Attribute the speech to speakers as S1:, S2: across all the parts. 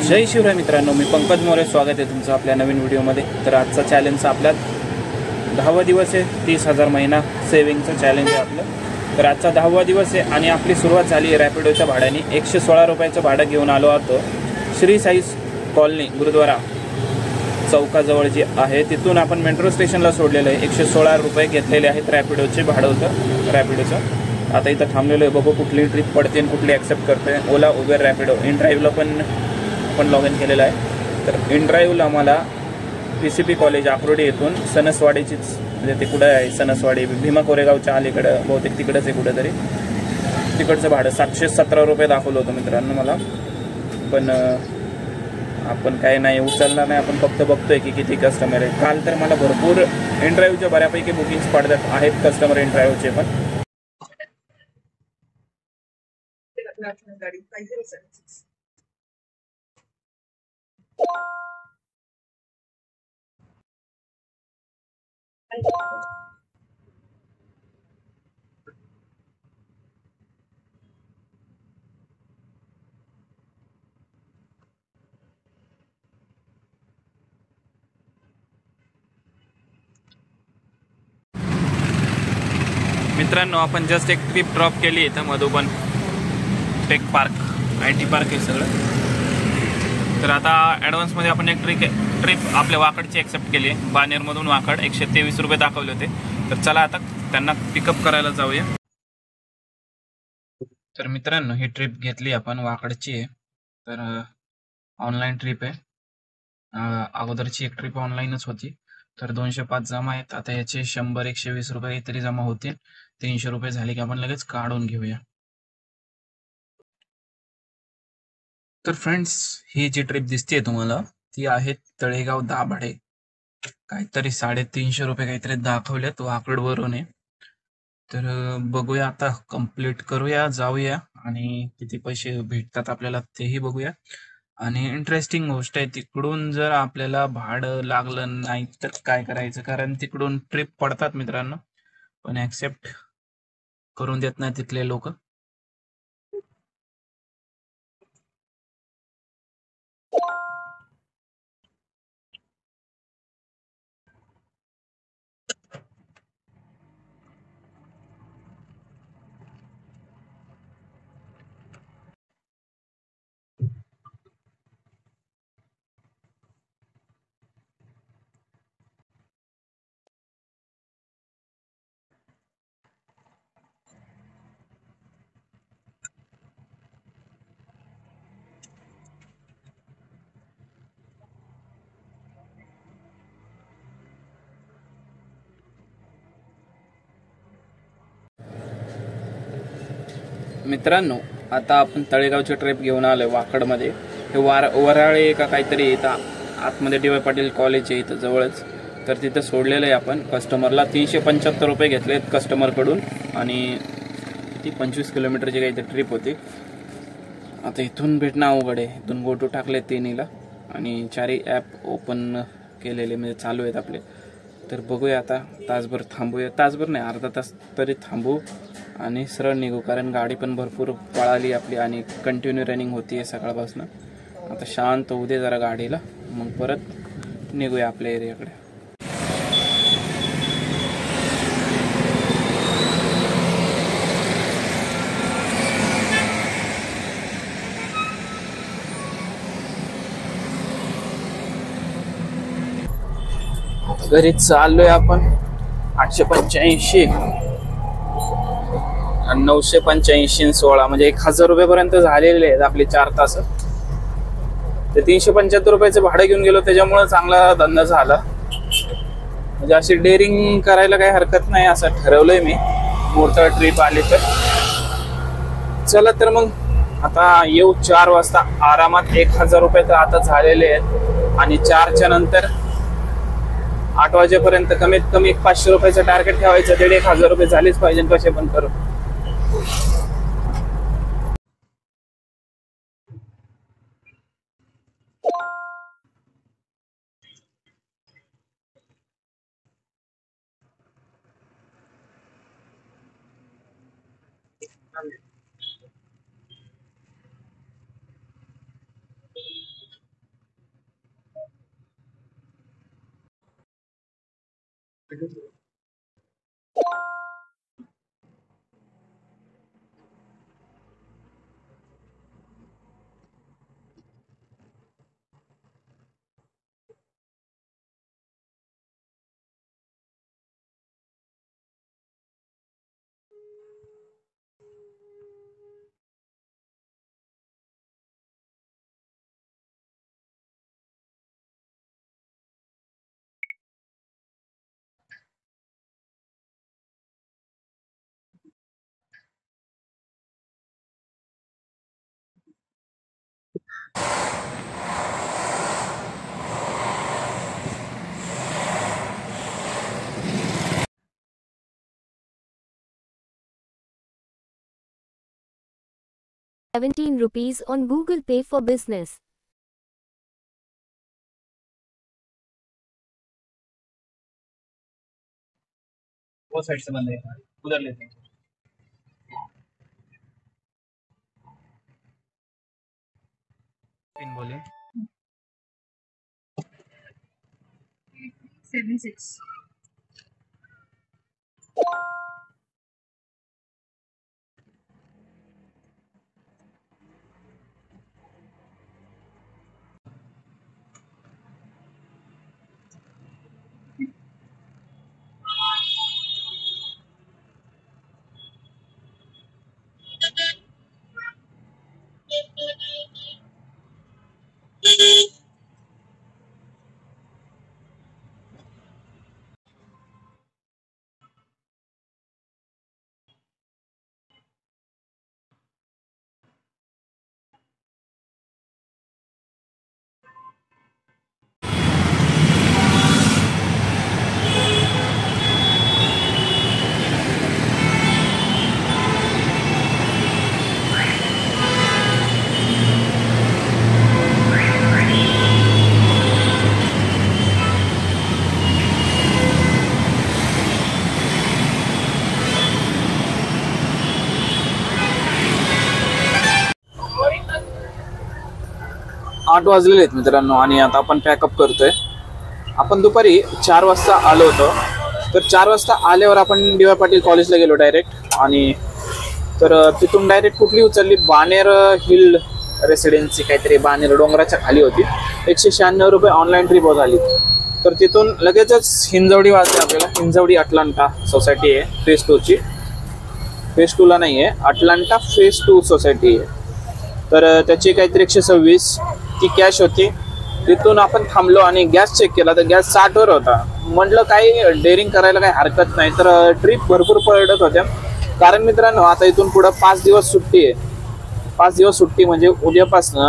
S1: जय शिवराय मित्रांनो, मी पंकज मोरे. स्वागत आहे तुमचं आपल्या नवीन व्हिडिओमध्ये. तर आजचा चॅलेंजचा आपला 10वा दिवस आहे. 30,000 महिना सेविंगचं चॅलेंज आहे आपलं. तर आजचा 10वा दिवस आहे आणि आपली सुरुवात झाली आहे रॅपिडोच्या भाड्याने. 116 रुपयाचं भाडं घेऊन आलो होतो. श्री साई कॉलनी गुरुद्वारा चौकाजवळ जी आहे तिथून आपण मेट्रो स्टेशनला सोडलेलं आहे. 116 रुपये घेतलेले आहेत. रॅपिडोचे भाडं होतं रॅपिडोचं. आता इथं थांबलेलो आहे. बघू कुठली ट्रिप पडते आणि कुठली ॲक्सेप्ट करते. ओला, उबेर, रॅपिडो. इन ड्राईव्हला पण लॉग इन केलेलं आहे. तर इन ड्राईव्हला मला PCP कॉलेज आकुर्डी येथून सणसवाडीचीच, म्हणजे ते कुठं आहे सणसवाडी, भीमा कोरेगावच्या अलीकडं बहुतेक तिकडंच आहे कुठेतरी. तिकडचं भाडं 717 रुपये दाखवलं होतं मित्रांनो मला. पण आपण काय नाही उचलणार नाही. आपण फक्त बघतोय की किती कस्टमर आहे. काल तर मला भरपूर इन ड्राईव्हच्या बऱ्यापैकी बुकिंग्स पडतात आहेत कस्टमर इन ड्राईव्हचे पण. मित्रांनो, आपण जस्ट एक ट्रिप ड्रॉप केली इथं Madhuban tech park, IT park आहे सगळं. तर आता ॲडव्हान्समध्ये आपण एक ट्रिप आपल्या वाकडची ॲक्सेप्ट केली आहे. बानेरमधून वाकड 123 रुपये दाखवले होते. तर चला आता त्यांना पिकअप करायला जाऊया. तर मित्रांनो, ही ट्रिप घेतली आपण वाकडची आहे. तर ऑनलाईन ट्रिप आहे. अगोदरची एक ट्रिप ऑनलाईनच होती. तर 205 जमा आहेत. आता याचे 100-120 रुपये तरी जमा होतील. 300 रुपये झाले की आपण लगेच काढून घेऊया. तर फ्रेंड्स, ही जी ट्रिप दिसते तुम्हाला ती आहे तळेगाव दाभाडे. काहीतरी 350 रुपये काहीतरी दाखवलेत वाकडवरून आहे. तर बघूया आता, कंप्लीट करूया, जाऊया आणि किती पैसे भेटतात आपल्याला तेही बघूया. आणि इंटरेस्टिंग गोष्ट आहे, तिकडून जर आपल्याला भाडं लागलं नाही तर काय करायचं, कारण तिकडून ट्रिप पडतात मित्रांनो, पण ॲक्सेप्ट करून देत नाही तिथले लोक. मित्रांनो, आता आपण तळेगावची ट्रिप घेऊन आलोय वाकडमध्ये. हे वराळे का काहीतरी इथं आतमध्ये DY पाटील कॉलेज आहे इथं जवळच. तर तिथं सोडलेलं आहे आपण कस्टमरला. 375 रुपये घेतलेत कस्टमरकडून आणि ती 25 किलोमीटरची काहीतरी ट्रिप होती. आता इथून भेटणं अवघड आहे. इथून गो टू टाकले 3ला आणि 4 ॲप ओपन केलेले, म्हणजे चालू आहेत आपले. तर बघूया आता, तासभर थांबूया, तासभर नाही अर्धा तास तरी थांबू आणि सरळ निघू, कारण गाडी पण भरपूर पळाली आपली आणि कंटिन्यू रनिंग होती आहे सकाळपासून. आता शांत होऊ दे जरा गाडीला, मग परत निघूया आपल्या एरियाकडे. घरी चाललोय आपण. 885 आणि 985 16 म्हणजे 1000 रुपयेपर्यंत झालेले आहेत आपले 4 तास. ते 375 रुपयाचं भाडं घेऊन गेलो, त्याच्यामुळे चांगला धंदा झाला. म्हणजे अशी डेअरिंग करायला काही हरकत नाही असं ठरवलंय मी. मोठं ट्रिप आली तर चला. तर मग आता येऊ 4 वाजता आरामात. 1000 रुपये तर आता झालेले आहेत आणि 4च्या नंतर 8 वाजेपर्यंत कमीत कमी 500 रुपयाचं टार्गेट ठेवायचं. 1500 रुपये झालेच पाहिजे कसे पण करू.
S2: ₹17 on Google Pay for Business.
S1: वो साइड से बंद है, उधर लेते हैं। पिन बोलिए।
S3: 76.
S1: आठ वाजलेले आहेत मित्रांनो आणि आता आपण पॅकअप करतोय। आपण दुपारी 4 वाजता आलो होतो, तर 4 वाजता आल्यावर आपण डी.वाय. पाटील कॉलेजला गेलो डायरेक्ट, आणि तर तिथून डायरेक्ट कुठली उचलली, बाणेर हिल रेसिडेन्सी काहीतरी बाणेर डोंगराच्या खाली होती। 196 रुपये ऑनलाईन ट्रिप झाली। तर तिथून लगेचच हिंजवडी वाजते आपल्याला। हिंजवडी अटलांटा सोसायटी आहे फेज 2 ची, फेज 2 ला नाही आहे, अटलांटा फेज 2 सोसायटी आहे। तर त्याची काहीतरी 126 ती कॅश होती। तिथून आपण थांबलो आणि गॅस चेक केला तर गॅस 60 वर होता। म्हटलं काही डेअरिंग करायला काही हरकत नाही, तर ट्रिप भरपूर पडत होत्या। कारण मित्रांनो आता इथून पुढे 5 दिवस सुट्टी आहे। 5 दिवस सुट्टी म्हणजे उद्यापासून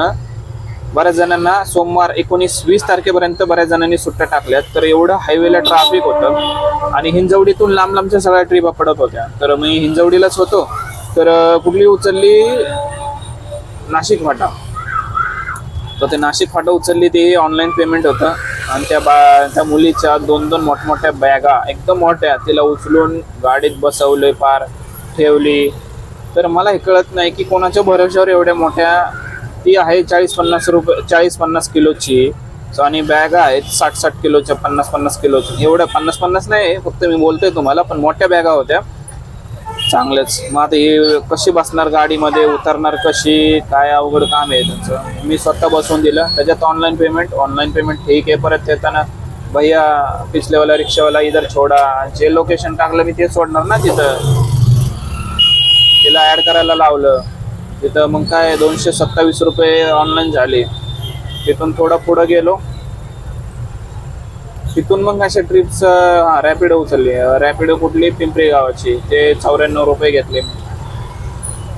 S1: बऱ्याच जणांना सोमवार 19-20 तारखेपर्यंत बऱ्याच जणांनी सुट्ट्या टाकल्यात। तर एवढं हायवेला ट्रॅफिक होतं आणि हिंजवडीतून लांब लांबच्या सगळ्या ट्रिपा पडत होत्या। तर मी हिंजवडीलाच होतो, तर कुठली उचलली, नाशिक फाटा। तर ते नाशिक फाटा उचलली, ते ऑनलाईन पेमेंट होतं आणि त्या मुलीच्या 2-2 मोठमोठ्या बॅगा एकदम मोठ्या, तिला उचलून गाडीत बसवले, पार ठेवली। तर मला हे कळत नाही की कोणाच्या भरोश्यावर एवढ्या मोठ्या, ती आहे 40-50 रुपये 40-50 किलोची आणि बॅगा आहेत 60-60 किलोच्या, 50-50 किलोच्या। एवढ्या 50-50 नाही, फक्त मी बोलतोय तुम्हाला, पण मोठ्या बॅगा होत्या चांगलेच। मग आता हे कशी बसणार गाडीमध्ये, उतरणार कशी, काय अवघड काम आहे त्यांचं। मी स्वतः बसवून दिलं, त्याच्यात ऑनलाईन पेमेंट ठीक आहे। परत येताना भैया पिछलेवाला रिक्षावाला इधर छोडा, जे लोकेशन टाकलं मी ते सोडणार ना तिथं, तिला ऍड करायला लावलं तिथं। मग काय 227 रुपये ऑनलाईन झाले। तिथून थोडा पुढं गेलो, तिथून मग अशा ट्रिप्स रॅपिडो उचलली। रॅपिडो कुठली, पिंपरी गावाची, ते 94 रुपये घेतले।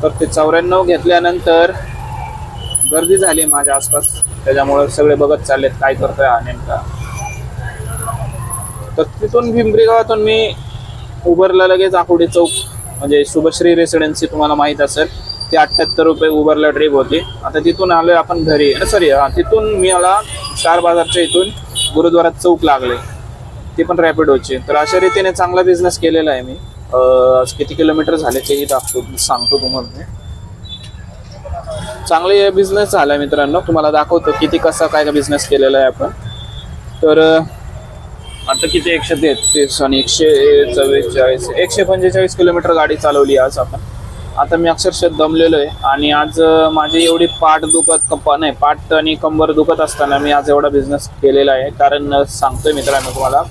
S1: तर ते 94 घेतल्यानंतर गर्दी झाली माझ्या आसपास, त्याच्यामुळे सगळे बघत चाललेत काय करतोय हा नेमका। तर तिथून पिंपरी गावातून मी उबरला लगेच आकुर्डी चौक, म्हणजे शुभश्री रेसिडेन्सी तुम्हाला माहित असेल, ते 78 रुपये उबरला ट्रिप होती। आता तिथून आलोय आपण घरी, सॉरी तिथून मी आला स्टार बाजारच्या इथून गुरुद्वारात चौक लागले, ते पण रॅपिडोचे। तर अशा रीतीने चांगला बिझनेस केलेला आहे मी। किती किलोमीटर झाले तेही सांगतो तुम्हाला। चांगले बिझनेस झाला मित्रांनो, तुम्हाला दाखवतो किती कसा काय बिझनेस केलेला आहे आपण। तर आता किती 133 आणि 144 145 किलोमीटर गाडी चालवली आज आपण. आता मी अक्षरशः दमलेलो आहे आणि आज माझी एवढी पाठ आणि कंबर दुखत असताना मी आज एवढा बिझनेस केलेला आहे. कारण सांगतोय मित्रांनो तुम्हाला,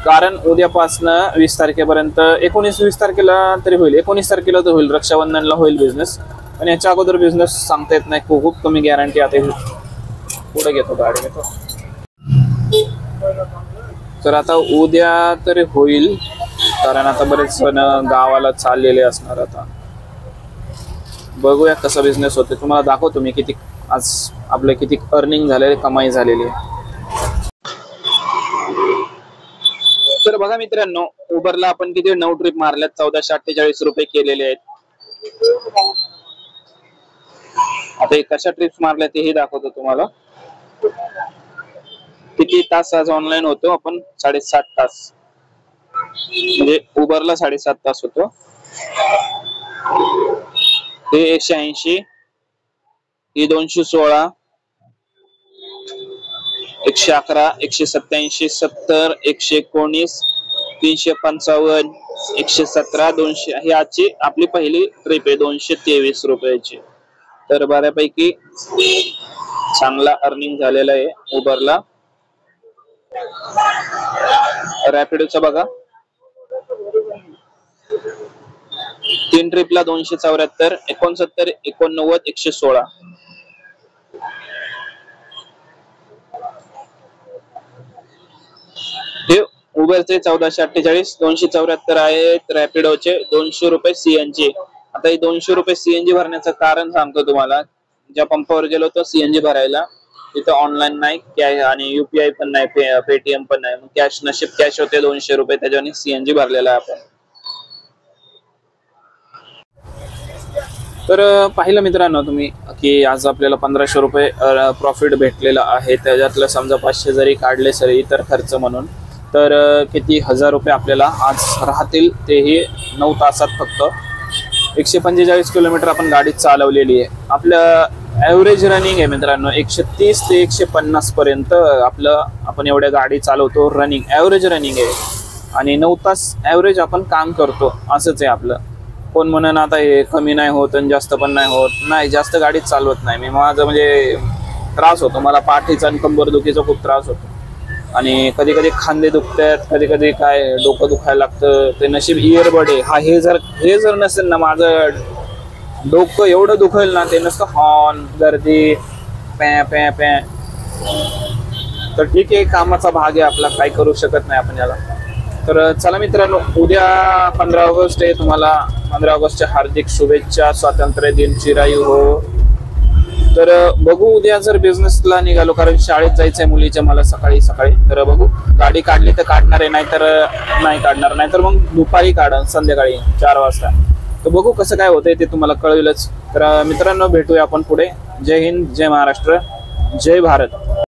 S1: कारण उद्यापासनं 20 तारखेपर्यंत 19-20 तारखेला तरी होईल, 19 तारखेला तर होईल, रक्षाबंधनला होईल बिझनेस. पण याच्या अगोदर बिझनेस सांगता येत नाही, खूप कमी गॅरंटी. आता पुढे घेतो गाडी घेतो. तर आता उद्या तरी होईल, कारण आता बरेच जण गावाला चाललेले असणार. आता बघूया कसा बिझनेस होते, तुम्हाला दाखवतो मी किती आज आपले किती अर्निंग झालेले, कमाई झालेली आहे. तर बघा मित्रांनो, उबरला आपण किती 9 ट्रिप मारल्यात, 1448 रुपये केलेले आहेत. आता कशा ट्रिप्स मारल्या तेही दाखवतो तुम्हाला. किती तास आज ऑनलाईन होतो आपण, 7.5 तास, म्हणजे उबरला 7.5 तास होतो. हे 180, ही 216, 111, 187, 70, 119, 355, 117, 200. ही आजची आपली पहिली ट्रिप आहे 223 रुपयाची. तर बऱ्यापैकी चांगला अर्निंग झालेला आहे उबरला. रॅपिडोचा बघा, 3 ट्रिपला 274, 69, 89, 116. हे उबरचे 1448, 274 आहेत रॅपिडोचे. 200 रुपये सीएनजी. आता हे 200 रुपये सीएनजी भरण्याचं कारण सांगतो तुम्हाला. ज्या पंपावर गेलो होतो सीएनजी भरायला, तिथं ऑनलाईन नाही, कॅश आणि युपीआय पण नाही, पेटीएम पण नाही. कॅश नशीब कॅश होते 200 रुपये, त्याच्याने सीएनजी भरलेला आहे आपण. तर पाहिलं मित्रांनो तुम्ही की आज आपल्याला 1500 रुपये प्रॉफिट भेटलेला आहे. त्याच्यातलं समजा 500 जरी काढले सरी इतर खर्च म्हणून, तर किती 1000 रुपये आपल्याला आज राहतील, तेही 9 तासात. फक्त 145 किलोमीटर आपण गाडी चालवलेली आहे. आपलं ॲव्हरेज रनिंग आहे मित्रांनो 130 ते 150 पर्यंत आपण एवढ्या गाडी चालवतो. रनिंग ॲव्हरेज रनिंग आहे आणि 9 तास ॲव्हरेज आपण काम करतो. असंच आहे आपलं. कोण म्हणून आता हे कमी नाही होत आणि जास्त पण नाही होत. नाही, जास्त गाडीत चालवत नाही मी. माझं म्हणजे त्रास होतो मला, पाठीचा आणि कंबर दुखीचा खूप त्रास होतो. आणि कधी कधी खांदे दुखतात, कधी कधी काय डोकं दुखायला लागतं. ते नशीब इयरबड आहे. हे जर नसेल ना, माझं डोकं एवढं दुखेल ना, ते नसतं हॉर्न, गर्दी, पॅ पॅ पॅ. तर ठीक आहे, कामाचा भाग आहे आपला, काय करू शकत नाही आपण याला. तर चला मित्रांनो, उद्या 15 ऑगस्ट आहे. तुम्हाला 15 ऑगस्टच्या हार्दिक शुभेच्छा. स्वातंत्र्य दिन चिरायू हो. तर बघू उद्या जर बिझनेसला निघालो, कारण शाळेत जायचंय मुलीच्या मला सकाळी. तर बघू, गाडी काढली तर काढणार आहे, नाहीतर नाही काढणार. नाहीतर मग दुपारी काढन, संध्याकाळी 4 वाजता. तर बघू कसं काय होतंय ते तुम्हाला कळविलच. तर मित्रांनो, भेटूया आपण पुढे. जय हिंद, जय महाराष्ट्र, जय भारत.